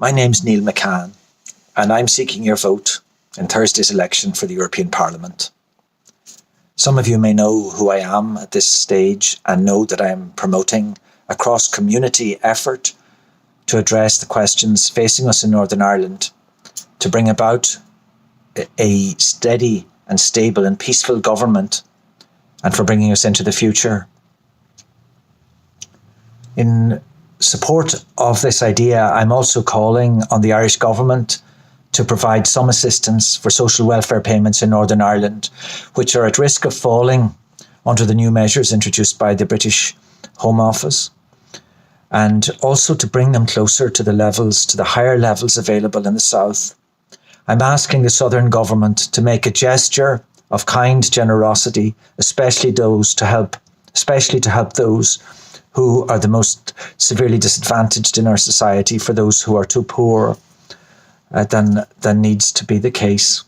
My name's Neil McCann, and I'm seeking your vote in Thursday's election for the European Parliament. Some of you may know who I am at this stage and know that I am promoting a cross-community effort to address the questions facing us in Northern Ireland, to bring about a steady and stable and peaceful government, and for bringing us into the future. In support of this idea, I'm also calling on the Irish government to provide some assistance for social welfare payments in Northern Ireland, which are at risk of falling under the new measures introduced by the British Home Office, and also to bring them closer to the higher levels available in the south. I'm asking the Southern government to make a gesture of kind generosity, especially to help those who are the most severely disadvantaged in our society, for those who are too poor than needs to be the case.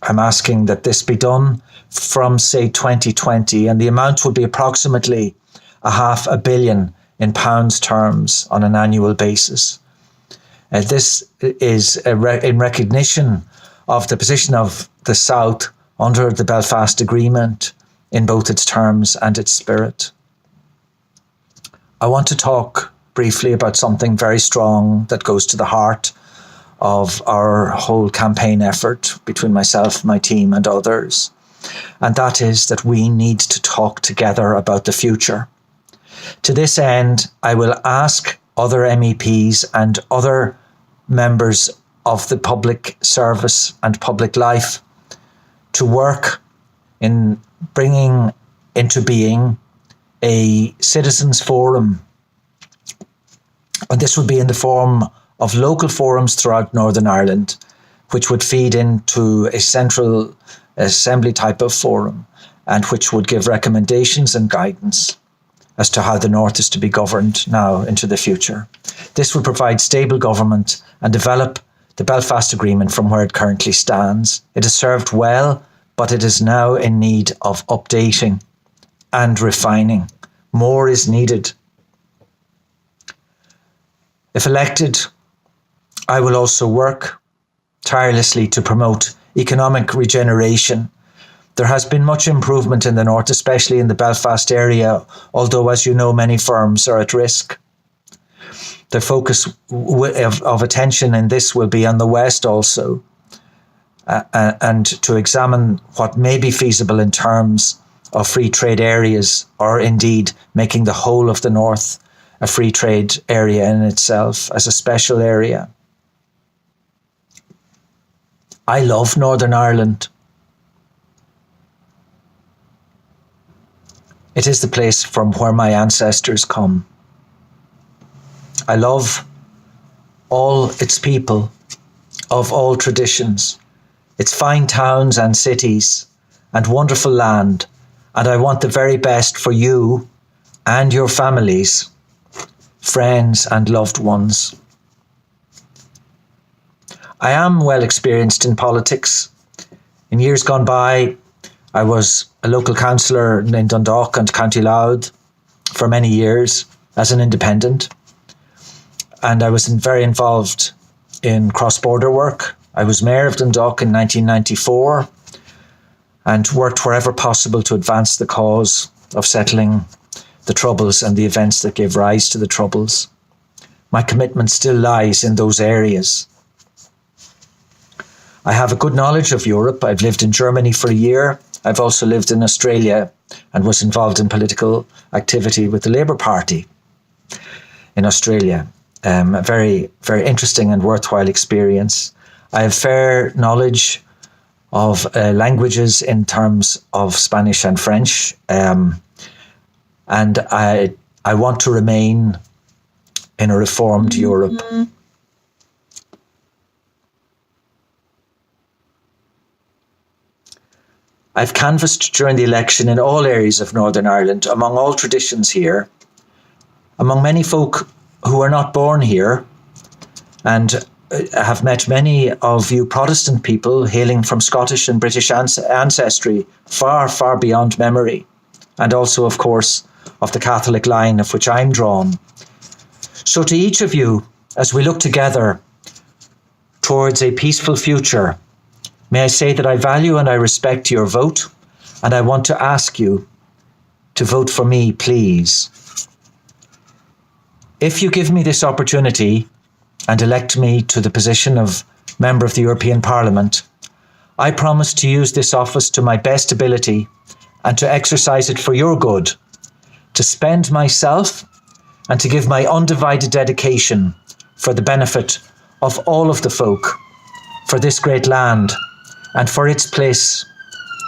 I'm asking that this be done from, say, 2020, and the amount would be approximately £500 million in pounds terms on an annual basis. This is in recognition of the position of the South under the Belfast Agreement in both its terms and its spirit. I want to talk briefly about something very strong that goes to the heart of our whole campaign effort between myself, my team and others. And that is that we need to talk together about the future. To this end, I will ask other MEPs and other members of the public service and public life to work in bringing into being a citizens' forum. And this would be in the form of local forums throughout Northern Ireland, which would feed into a central assembly type of forum, and which would give recommendations and guidance as to how the North is to be governed now into the future. This would provide stable government and develop the Belfast Agreement from where it currently stands. It has served well, but it is now in need of updating and refining. More is needed. If elected, I will also work tirelessly to promote economic regeneration. There has been much improvement in the North, especially in the Belfast area, although, as you know, many firms are at risk. The focus of attention in this will be on the West also, and to examine what may be feasible in terms of free trade areas, or indeed making the whole of the North a free trade area in itself as a special area. I love Northern Ireland. It is the place from where my ancestors come. I love all its people of all traditions, its fine towns and cities and wonderful land, and I want the very best for you and your families, friends and loved ones. I am well experienced in politics. In years gone by, I was a local councillor in Dundalk and County Louth for many years as an independent. And I was very involved in cross-border work. I was mayor of Dundalk in 1994 and worked wherever possible to advance the cause of settling the Troubles and the events that gave rise to the Troubles. My commitment still lies in those areas. I have a good knowledge of Europe. I've lived in Germany for a year. I've also lived in Australia and was involved in political activity with the Labour Party in Australia. A very, very interesting and worthwhile experience. I have fair knowledge of languages in terms of Spanish and French. And I want to remain in a reformed Europe. I've canvassed during the election in all areas of Northern Ireland, among all traditions here, among many folk who are not born here, and have met many of you Protestant people hailing from Scottish and British ancestry far, far beyond memory, and also, of course, of the Catholic line of which I'm drawn. So to each of you, as we look together towards a peaceful future, may I say that I value and I respect your vote, and I want to ask you to vote for me, please. If you give me this opportunity and elect me to the position of Member of the European Parliament, I promise to use this office to my best ability and to exercise it for your good, to spend myself and to give my undivided dedication for the benefit of all of the folk, for this great land and for its place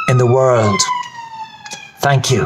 in the world. Thank you.